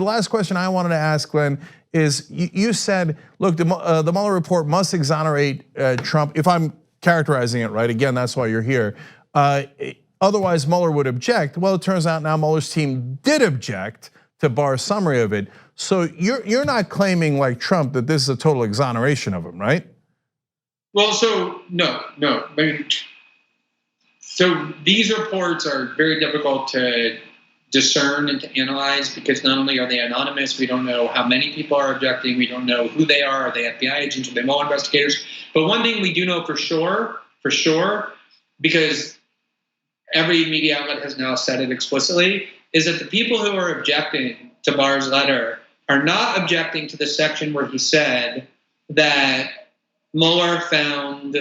the last question I wanted to ask, Glenn, is you said, look, the Mueller report must exonerate Trump. If I'm characterizing it right, again, that's why you're here. Otherwise, Mueller would object. Well, it turns out now Mueller's team did object to Barr's summary of it. So you're not claiming, like Trump, that this is a total exoneration of him, right? Well, so no. So these reports are very difficult to discern and to analyze because not only are they anonymous, we don't know how many people are objecting, we don't know who they are they FBI agents, are they Mueller investigators? But one thing we do know for sure, because every media outlet has now said it explicitly, is that the people who are objecting to Barr's letter are not objecting to the section where he said that Mueller found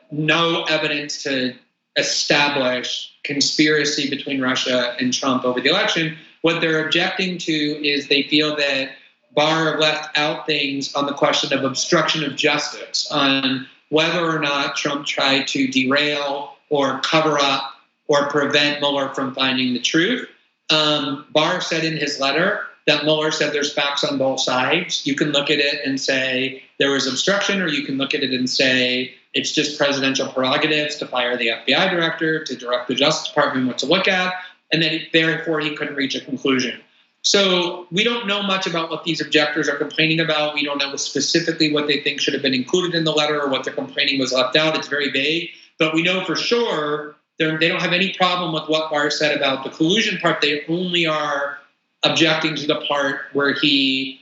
no evidence to establish conspiracy between Russia and Trump over the election. What they're objecting to is they feel that Barr left out things on the question of obstruction of justice, on whether or not Trump tried to derail or cover up or prevent Mueller from finding the truth. Barr said in his letter that Mueller said there's facts on both sides. You can look at it and say there was obstruction, or you can look at it and say it's just presidential prerogatives to fire the FBI director, to direct the Justice Department what to look at, and then therefore he couldn't reach a conclusion. So we don't know much about what these objectors are complaining about. We don't know specifically what they think should have been included in the letter or what they're complaining was left out. It's very vague. But we know for sure they don't have any problem with what Barr said about the collusion part. They only are objecting to the part where he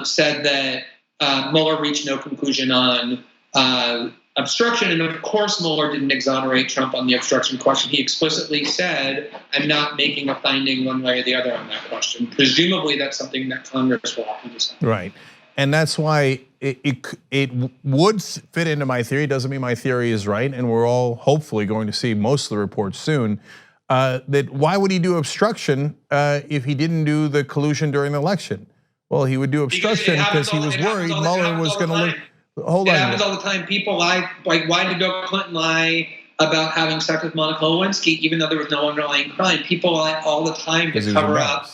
said that Mueller reached no conclusion on obstruction. And of course, Mueller didn't exonerate Trump on the obstruction question. He explicitly said, I'm not making a finding one way or the other on that question. Presumably, that's something that Congress will have to decide. Right. And that's why it would fit into my theory. Doesn't mean my theory is right. And we're all hopefully going to see most of the reports soon. That why would he do obstruction if he didn't do the collusion during the election? Well, he would do obstruction because he was worried Mueller was going to look. Hold on. It happens all the time. People lie. Like, why did Bill Clinton lie about having sex with Monica Lewinsky, even though there was no underlying crime? People lie all the time to cover up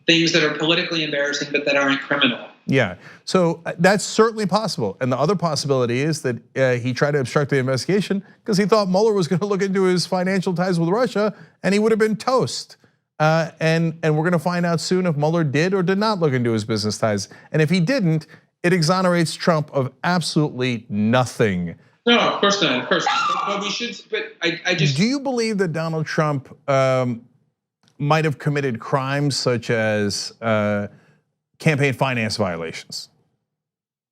things that are politically embarrassing but that aren't criminal. Yeah, so that's certainly possible. And the other possibility is that he tried to obstruct the investigation because he thought Mueller was going to look into his financial ties with Russia and he would have been toast. And we're going to find out soon if Mueller did or did not look into his business ties. And if he didn't, it exonerates Trump of absolutely nothing. No, of course not. Of course not. But we should. But I just. Do you believe that Donald Trump might have committed crimes such as campaign finance violations?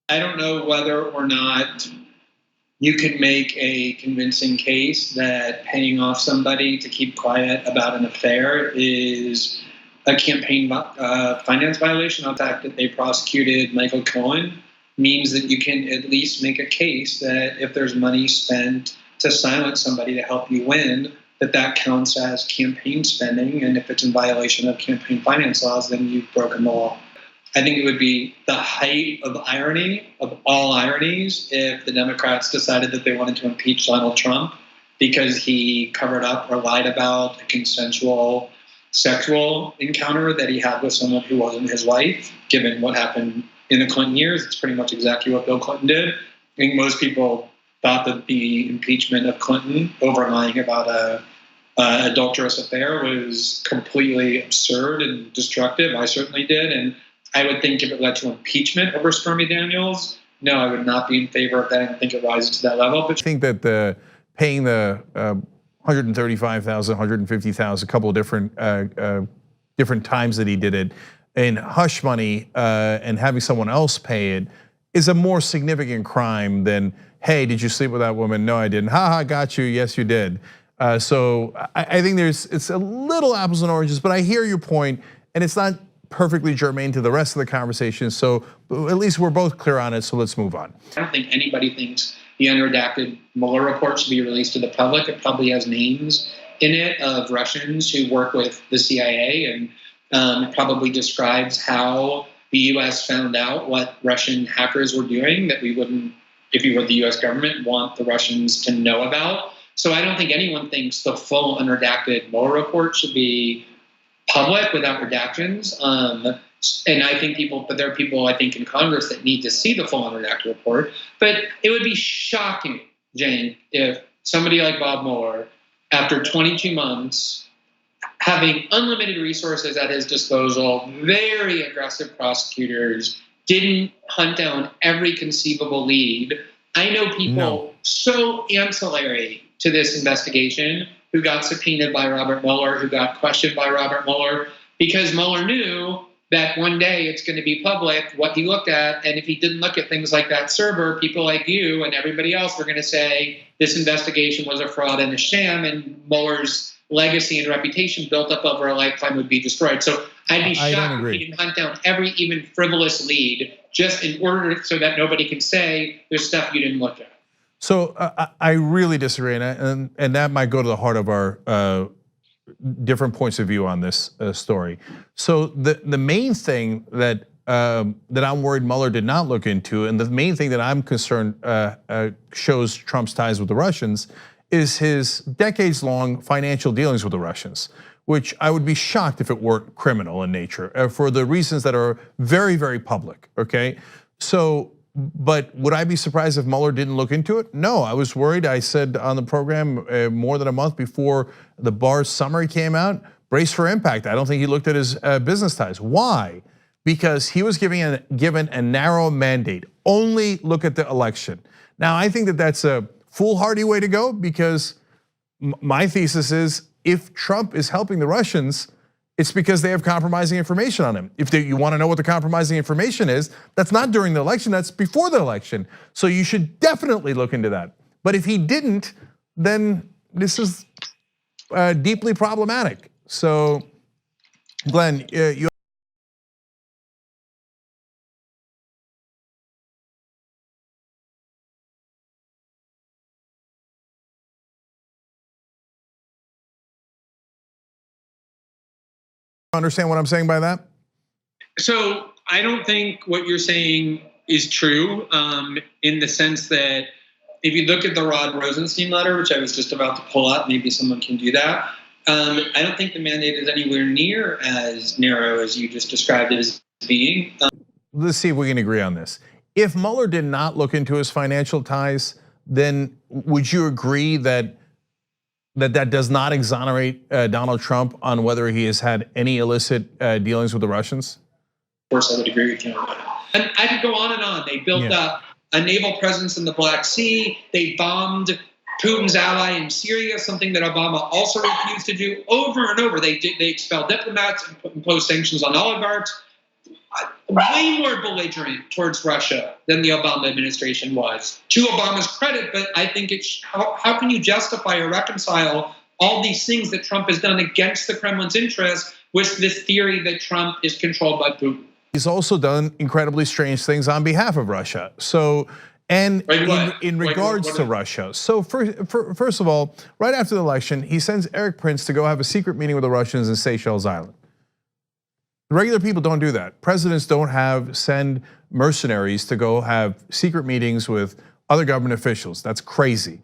I don't know whether or not you could make a convincing case that paying off somebody to keep quiet about an affair is a campaign finance violation. The fact that they prosecuted Michael Cohen means that you can at least make a case that if there's money spent to silence somebody to help you win, that counts as campaign spending. And if it's in violation of campaign finance laws, then you've broken the law. I think it would be the height of irony, of all ironies, if the Democrats decided that they wanted to impeach Donald Trump because he covered up or lied about a consensual sexual encounter that he had with someone who wasn't his wife. Given what happened in the Clinton years, it's pretty much exactly what Bill Clinton did. I think most people thought that the impeachment of Clinton over lying about a adulterous affair was completely absurd and destructive. I certainly did. And I would think if it led to impeachment over Stormy Daniels, no, I would not be in favor of that. I don't think it rises to that level. But I think that the paying the 135,000, 150,000, a couple of different times that he did it in hush money and having someone else pay it is a more significant crime than, hey, did you sleep with that woman? No, I didn't. Ha, got you. Yes, you did. So I think it's a little apples and oranges, but I hear your point, and it's not perfectly germane to the rest of the conversation. So at least we're both clear on it. So let's move on. I don't think anybody thinks the unredacted Mueller report should be released to the public. It probably has names in it of Russians who work with the CIA, and it probably describes how the US found out what Russian hackers were doing that we wouldn't, if we were the US government, want the Russians to know about. So I don't think anyone thinks the full unredacted Mueller report should be public without redactions. And I think there are people I think in Congress that need to see the full unredacted report. But it would be shocking, Jane, if somebody like Bob Mueller, after 22 months, having unlimited resources at his disposal, very aggressive prosecutors, didn't hunt down every conceivable lead. I know people so ancillary to this investigation who got subpoenaed by Robert Mueller, who got questioned by Robert Mueller, because Mueller knew that one day it's going to be public what he looked at. And if he didn't look at things like that server, people like you and everybody else were going to say this investigation was a fraud and a sham, and Mueller's legacy and reputation built up over a lifetime would be destroyed. So I'd be shocked if he didn't hunt down every even frivolous lead just in order so that nobody can say there's stuff you didn't look at. So I really disagree, and that might go to the heart of our different points of view on this story. So the main thing that I'm worried Mueller did not look into, and the main thing that I'm concerned shows Trump's ties with the Russians, is his decades-long financial dealings with the Russians, which I would be shocked if it weren't criminal in nature for the reasons that are very, very public. Okay, so. But would I be surprised if Mueller didn't look into it? No, I was worried. I said on the program more than a month before the Barr's summary came out, brace for impact. I don't think he looked at his business ties. Why? Because he was given a narrow mandate. Only look at the election. Now, I think that that's a foolhardy way to go, because my thesis is if Trump is helping the Russians, it's because they have compromising information on him. If you want to know what the compromising information is, that's not during the election, that's before the election. So you should definitely look into that. But if he didn't, then this is deeply problematic. So, Glenn, you understand what I'm saying by that? So I don't think what you're saying is true, in the sense that if you look at the Rod Rosenstein letter, which I was just about to pull up, maybe someone can do that. I don't think the mandate is anywhere near as narrow as you just described it as being. Let's see if we can agree on this. If Mueller did not look into his financial ties, then would you agree that does not exonerate Donald Trump on whether he has had any illicit dealings with the Russians? Of course, I would agree with you on that. And I could go on and on. They built up a naval presence in the Black Sea. They bombed Putin's ally in Syria, something that Obama also refused to do over and over. They expelled diplomats and imposed sanctions on oligarchs. Way more belligerent towards Russia than the Obama administration was, to Obama's credit. But I think how can you justify or reconcile all these things that Trump has done against the Kremlin's interests with this theory that Trump is controlled by Putin? He's also done incredibly strange things on behalf of Russia. So, and in regards to Russia. So first of all, right after the election, he sends Eric Prince to go have a secret meeting with the Russians in Seychelles Island. Regular people don't do that. Presidents don't send mercenaries to go have secret meetings with other government officials. That's crazy.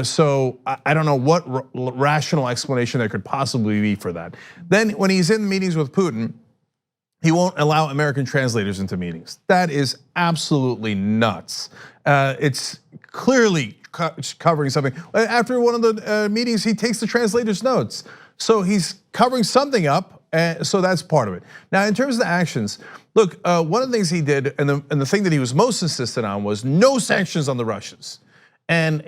So I don't know what rational explanation there could possibly be for that. Then when he's in meetings with Putin, he won't allow American translators into meetings. That is absolutely nuts. It's clearly covering something. After one of the meetings, he takes the translator's notes. So he's covering something up. So that's part of it. Now, in terms of the actions, look, one of the things he did, and the thing that he was most insistent on was no sanctions on the Russians. And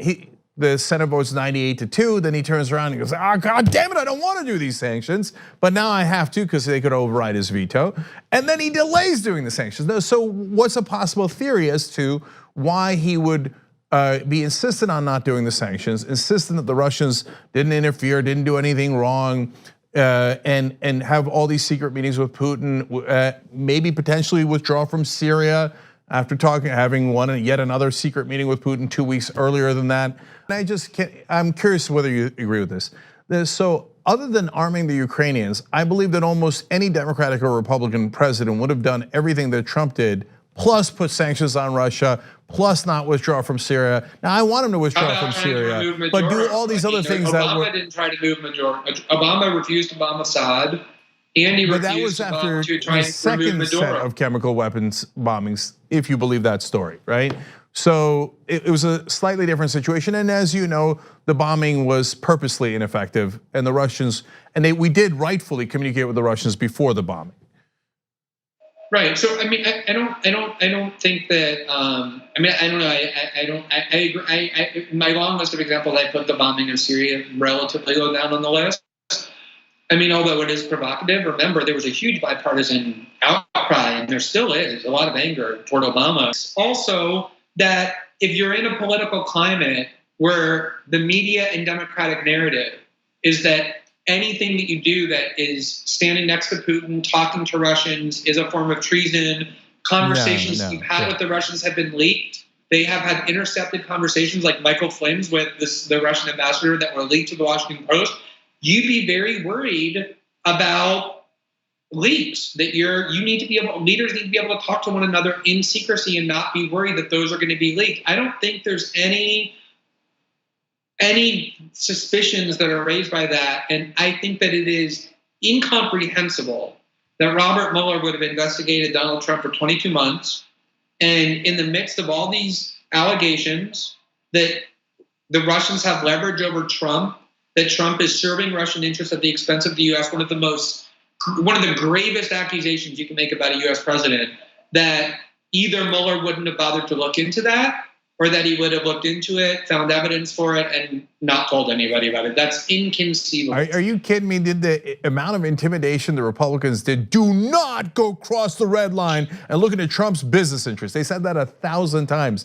the Senate votes 98-2. Then he turns around and goes, "Oh, God damn it, I don't want to do these sanctions, but now I have to because they could override his veto." And then he delays doing the sanctions. So what's a possible theory as to why he would be insistent on not doing the sanctions, insistent that the Russians didn't interfere, didn't do anything wrong? And have all these secret meetings with Putin, maybe potentially withdraw from Syria after having yet another secret meeting with Putin 2 weeks earlier than that. And I'm curious whether you agree with this. So other than arming the Ukrainians, I believe that almost any Democratic or Republican president would have done everything that Trump did, plus put sanctions on Russia, plus not withdraw from Syria. Now, I want him to withdraw from Syria, but do all these other things that were. Obama didn't try to move Major. Obama refused to bomb Assad. And he But that refused was to after vote to try the and remove second set Maduro. of chemical weapons bombings, if you believe that story, right? So it was a slightly different situation. And as you know, the bombing was purposely ineffective, and the Russians, and we did rightfully communicate with the Russians before the bombing. Right. So I mean, I don't think that. I mean, I don't know. I agree. My long list of examples, I put the bombing in Syria relatively low down on the list. I mean, although it is provocative, remember there was a huge bipartisan outcry, and there still is a lot of anger toward Obama. Also, that if you're in a political climate where the media and Democratic narrative is that anything that you do that is standing next to Putin, talking to Russians, is a form of treason. Conversations you've had with the Russians have been leaked. They have had intercepted conversations like Michael Flynn's with the Russian ambassador that were leaked to the Washington Post. You'd be very worried about leaks, that leaders need to be able to talk to one another in secrecy and not be worried that those are going to be leaked. I don't think there's any suspicions that are raised by that. And I think that it is incomprehensible that Robert Mueller would have investigated Donald Trump for 22 months. And in the midst of all these allegations that the Russians have leverage over Trump, that Trump is serving Russian interests at the expense of the US, one of the gravest accusations you can make about a US president, that either Mueller wouldn't have bothered to look into that, or that he would have looked into it, found evidence for it, and not told anybody about it. That's inconceivable. Are you kidding me? Did the amount of intimidation the Republicans did, do not go cross the red line and look into Trump's business interests. They said that 1,000 times.